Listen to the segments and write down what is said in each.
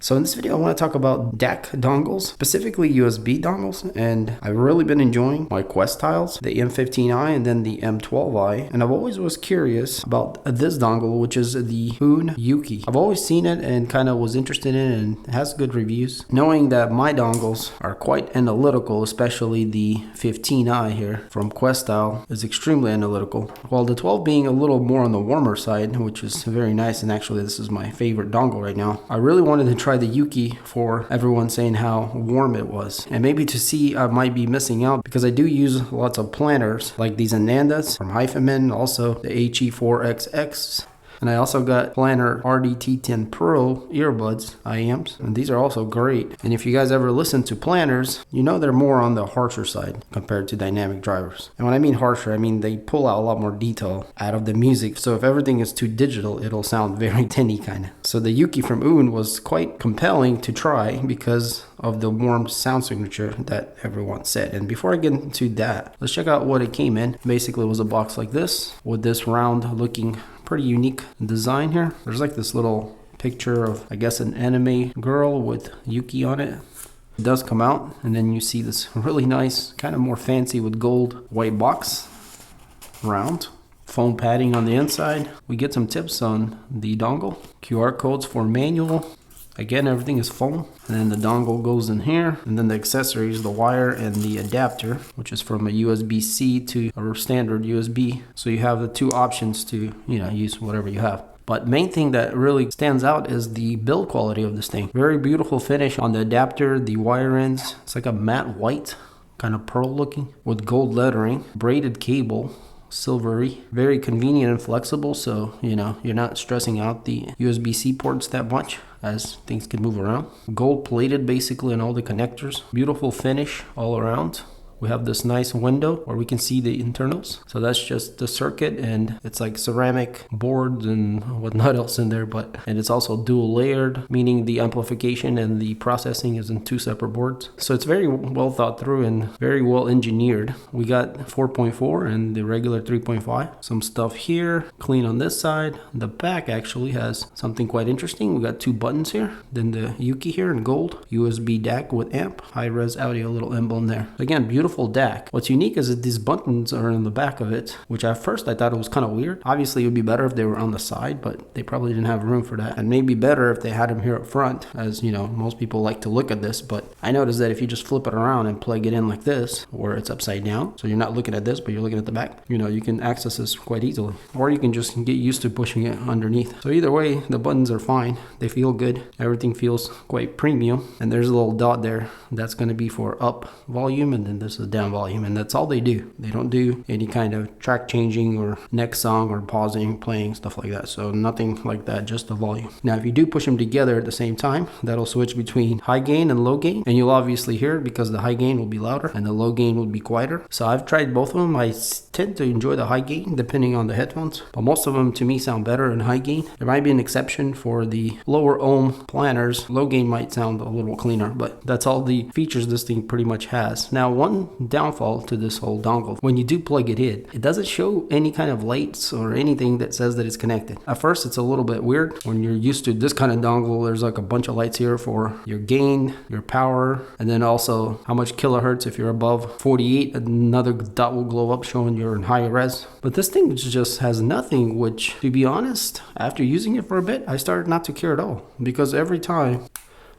So in this video, I want to talk about DAC dongles, specifically USB dongles, and I've really been enjoying my Quest tiles, the M15i and then the M12i, and I've always was curious about this dongle, which is the Aune Yuki. I've always seen it and kind of was interested in it, and it has good reviews. Knowing that my dongles are quite analytical, especially the 15i here from Quest tile is extremely analytical, while the 12 being a little more on the warmer side, which is very nice, and actually this is my favorite dongle right now. I really wanted to try the Yuki for everyone saying how warm it was, and maybe to see I might be missing out because I do use lots of planners like these Anandas from Hyphen, also the HE4XX. And I also got Planner RDT10 Pro earbuds, IEMs, and these are also great. And if you guys ever listen to planners, you know they're more on the harsher side compared to dynamic drivers. And when I mean harsher, I mean they pull out a lot more detail out of the music. So if everything is too digital, it'll sound very tinny kind of. So the Yuki from Aune was quite compelling to try because of the warm sound signature that everyone said. And before I get into that, let's check out what it came in. Basically, it was a box like this with this round looking pretty unique design here. There's like this little picture of, I guess, an anime girl with Yuki on it. It does come out, and then you see this really nice, kind of more fancy with gold white box, round. Foam padding on the inside. We get some tips on the dongle. QR codes for manual. Again, everything is foam, and then the dongle goes in here, and then the accessories, the wire and the adapter, which is from a USB-C to a standard USB. So you have the two options to, use whatever you have. But main thing that really stands out is the build quality of this thing. Very beautiful finish on the adapter, the wire ends. It's like a matte white, kind of pearl looking, with gold lettering, braided cable. Silvery, very convenient and flexible, so you're not stressing out the USB-C ports that much as things can move around. Gold plated basically on all the connectors. Beautiful finish all around. We have this nice window where we can see the internals. So that's just the circuit, and it's like ceramic boards and whatnot else in there, and it's also dual layered, meaning the amplification and the processing is in two separate boards. So it's very well thought through and very well engineered. We got 4.4 and the regular 3.5. Some stuff here, clean on this side. The back actually has something quite interesting. We got two buttons here, then the Yuki here in gold, USB DAC with amp, high res audio, little emblem there. Again, beautiful DAC. What's unique is that these buttons are in the back of it, which at first I thought it was kind of weird. Obviously it would be better if they were on the side, but they probably didn't have room for that. And maybe better if they had them here up front, as most people like to look at this. But I noticed that if you just flip it around and plug it in like this, where it's upside down, so you're not looking at this but you're looking at the back, you can access this quite easily, or you can just get used to pushing it underneath. So either way, the buttons are fine. They feel good. Everything feels quite premium. And there's a little dot there that's going to be for up volume, and then this is down volume, and that's all they do. They don't do any kind of track changing or next song or pausing, playing, stuff like that. So nothing like that, just the volume. Now if you do push them together at the same time, that'll switch between high gain and low gain, and you'll obviously hear it because the high gain will be louder and the low gain will be quieter. So I've tried both of them. I tend to enjoy the high gain depending on the headphones, but most of them to me sound better in high gain. There might be an exception for the lower ohm planners. Low gain might sound a little cleaner, but that's all the features this thing pretty much has. Now one downfall to this whole dongle, when you do plug it in, it doesn't show any kind of lights or anything that says that it's connected. At first it's a little bit weird. When you're used to this kind of dongle, there's like a bunch of lights here for your gain, your power, and then also how much kilohertz. If you're above 48, another dot will glow up showing you're in high res. But this thing just has nothing, which, to be honest, after using it for a bit, I started not to care at all, because every time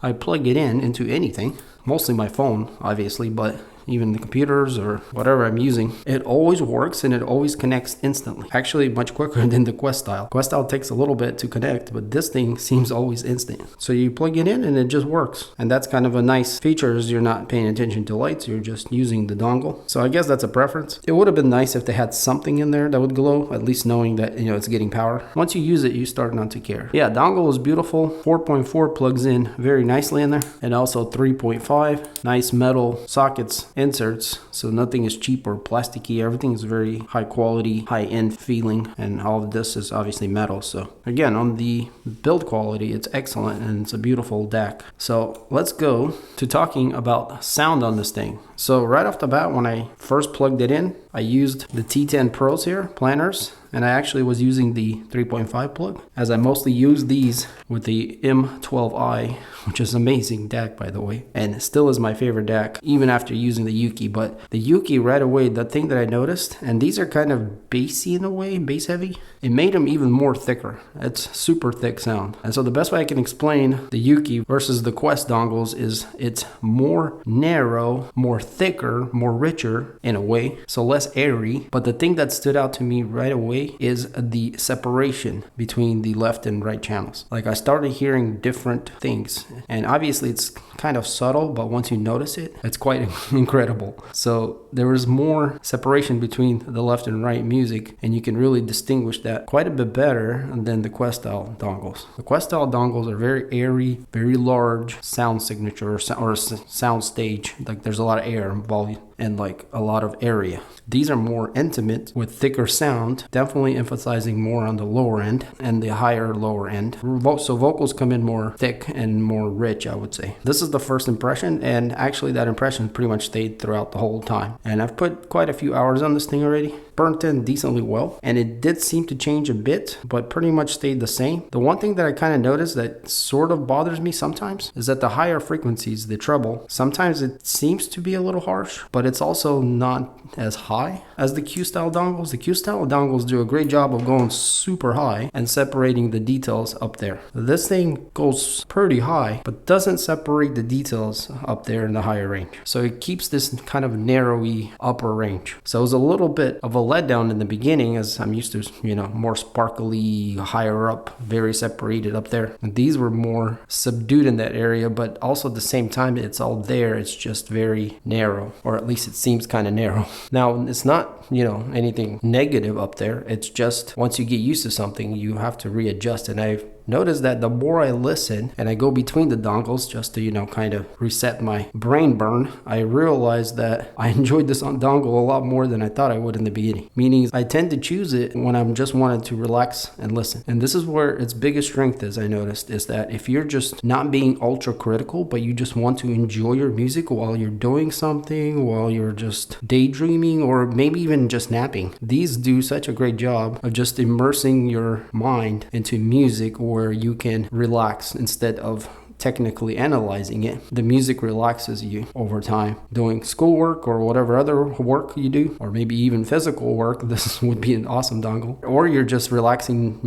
I plug it in into anything, mostly my phone obviously, but even the computers or whatever I'm using, it always works and it always connects instantly. Actually much quicker than the Quest style. Quest style takes a little bit to connect, but this thing seems always instant. So you plug it in and it just works. And that's kind of a nice feature, is you're not paying attention to lights, you're just using the dongle. So I guess that's a preference. It would have been nice if they had something in there that would glow, at least knowing that it's getting power. Once you use it, you start not to care. Yeah, dongle is beautiful. 4.4 plugs in very nicely in there, and also 3.5, nice metal sockets, inserts, so nothing is cheap or plasticky. Everything is very high quality, high-end feeling, and all of this is obviously metal. So again, on the build quality, it's excellent and it's a beautiful DAC. So let's go to talking about sound on this thing. So right off the bat, when I first plugged it in, I used the T10 Pros here, planners, and I actually was using the 3.5 plug, as I mostly use these with the M12i, which is amazing DAC, by the way, and still is my favorite DAC even after using the YUKI. But the YUKI, right away, the thing that I noticed, and these are kind of bassy in a way, bass heavy, it made them even more thicker. It's super thick sound. And so the best way I can explain the YUKI versus the Quest dongles is it's more narrow, more thicker, more richer in a way, so less airy. But the thing that stood out to me right away is the separation between the left and right channels. Like, I started hearing different things, and obviously it's kind of subtle, but once you notice it, it's quite incredible. So there was more separation between the left and right music, and you can really distinguish that quite a bit better than the Quest style dongles. The Quest style dongles are very airy, very large sound signature or sound stage. Like, there's a lot of air and volume and like a lot of area. These are more intimate with thicker sound, definitely emphasizing more on the lower end and the higher lower end. So vocals come in more thick and more rich, I would say. This is the first impression, and actually that impression pretty much stayed throughout the whole time. And I've put quite a few hours on this thing already. Burnt in decently well, and it did seem to change a bit, but pretty much stayed the same. The one thing that I kind of noticed that sort of bothers me sometimes is that the higher frequencies, the treble, sometimes it seems to be a little harsh, but it's also not as high as the Q-style dongles. The Q-style dongles do a great job of going super high and separating the details up there. This thing goes pretty high, but doesn't separate the details up there in the higher range. So it keeps this kind of narrowy upper range. So it was a little bit of a letdown in the beginning, as I'm used to, more sparkly, higher up, very separated up there. And these were more subdued in that area, but also at the same time, it's all there. It's just very narrow, or at least it seems kind of narrow. Now, it's not, anything negative up there. It's just once you get used to something, you have to readjust. And I've noticed that the more I listen and I go between the dongles just to, kind of reset my brain burn, I realized that I enjoyed this dongle a lot more than I thought I would in the beginning. Meaning I tend to choose it when I'm just wanted to relax and listen. And this is where its biggest strength is, I noticed, is that if you're just not being ultra critical, but you just want to enjoy your music while you're doing something, while you're just daydreaming, or maybe even just napping, these do such a great job of just immersing your mind into music where you can relax instead of technically analyzing it. The music relaxes you over time. Doing schoolwork or whatever other work you do, or maybe even physical work, this would be an awesome dongle. Or you're just relaxing,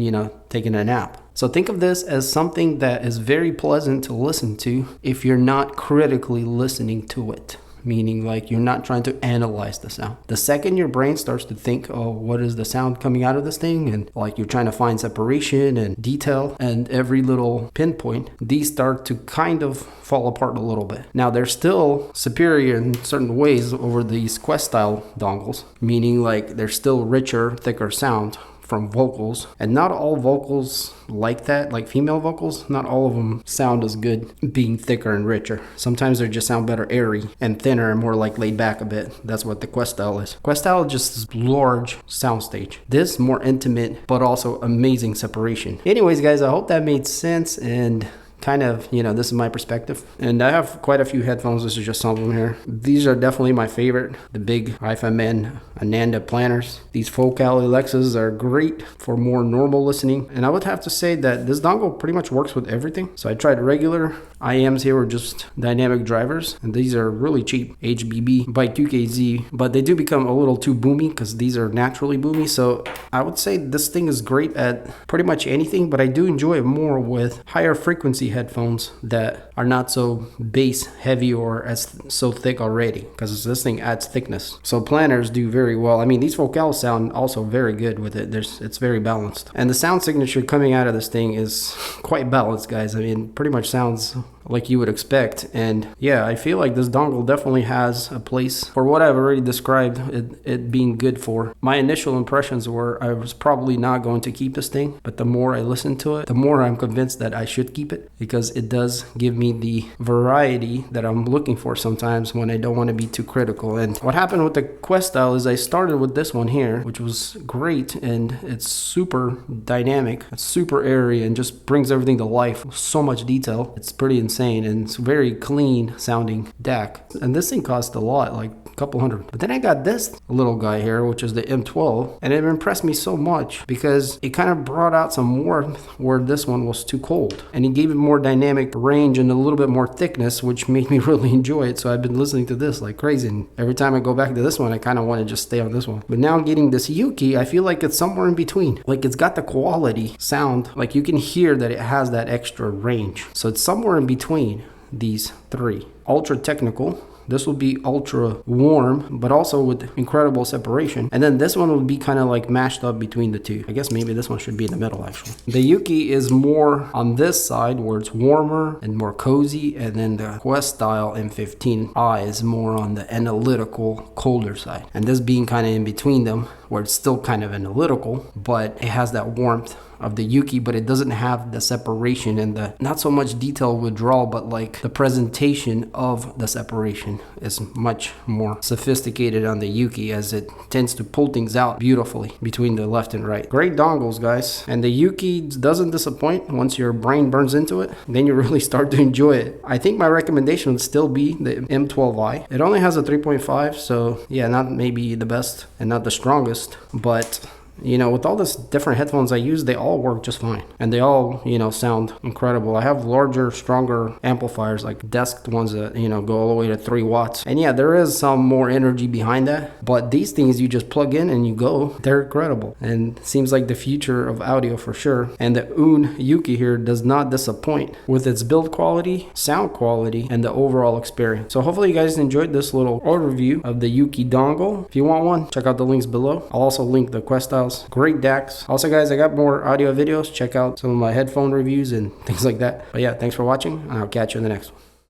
taking a nap. So think of this as something that is very pleasant to listen to if you're not critically listening to it. Meaning, like, you're not trying to analyze the sound. The second your brain starts to think, oh, what is the sound coming out of this thing? And like, you're trying to find separation and detail and every little pinpoint, these start to kind of fall apart a little bit. Now, they're still superior in certain ways over these Quest style dongles, meaning like they're still richer, thicker sound from vocals, and not all vocals like that, like female vocals, not all of them sound as good being thicker and richer. Sometimes they just sound better airy and thinner and more like laid back a bit. That's what the Quest style is. Quest style is just this large soundstage. This more intimate, but also amazing separation. Anyways, guys, I hope that made sense, and kind of, this is my perspective. And I have quite a few headphones. This is just some of them here. These are definitely my favorite. The big IFMN Ananda planners. These Focal Alexas are great for more normal listening. And I would have to say that this dongle pretty much works with everything. So I tried regular IEMs here, were just dynamic drivers. And these are really cheap. HBB by QKZ. But they do become a little too boomy because these are naturally boomy. So I would say this thing is great at pretty much anything. But I do enjoy it more with higher frequency headphones that are not so bass heavy or as so thick already, because this thing adds thickness. So planners do very well. I mean, these vocals sound also very good with it. It's very balanced, and the sound signature coming out of this thing is quite balanced, guys. I mean, pretty much sounds like you would expect. And yeah, I feel like this dongle definitely has a place for what I've already described it being good for. My initial impressions were I was probably not going to keep this thing, but the more I listen to it, the more I'm convinced that I should keep it, because it does give me the variety that I'm looking for sometimes when I don't want to be too critical. And what happened with the Quest style is I started with this one here, which was great, and it's super dynamic, it's super airy, and just brings everything to life. So much detail. It's pretty insane, and it's very clean sounding DAC. And this thing cost a lot, like couple hundred. But then I got this little guy here, which is the M12, and it impressed me so much because it kind of brought out some warmth where this one was too cold, and it gave it more dynamic range and a little bit more thickness, which made me really enjoy it. So I've been listening to this like crazy, and every time I go back to this one, I kind of want to just stay on this one. But now getting this Yuki, I feel like it's somewhere in between. Like it's got the quality sound, like you can hear that it has that extra range. So it's somewhere in between these three. Ultra technical. This will be ultra warm, but also with incredible separation. And then this one will be kind of like mashed up between the two. I guess maybe this one should be in the middle actually. The Yuki is more on this side where it's warmer and more cozy. And then the Quest style M15i is more on the analytical, colder side. And this being kind of in between them, where it's still kind of analytical, but it has that warmth of the Yuki, but it doesn't have the separation and the not so much detail withdrawal, but like the presentation of the separation is much more sophisticated on the Yuki, as it tends to pull things out beautifully between the left and right. Great dongles, guys. And the Yuki doesn't disappoint. Once your brain burns into it, then you really start to enjoy it. I think my recommendation would still be the M12i. It only has a 3.5, so yeah, not maybe the best and not the strongest, but you know, with all this different headphones I use, they all work just fine. And they all, you know, sound incredible. I have larger, stronger amplifiers, like desk ones that, you know, go all the way to 3 watts. And yeah, there is some more energy behind that. But these things you just plug in and you go. They're incredible. And seems like the future of audio for sure. And the Aune Yuki here does not disappoint with its build quality, sound quality, and the overall experience. So hopefully you guys enjoyed this little overview of the Yuki dongle. If you want one, check out the links below. I'll also link the Quest styles. Great DACs. Also guys, I got more audio videos. Check out some of my headphone reviews and things like that. But yeah, thanks for watching, and I'll catch you in the next one.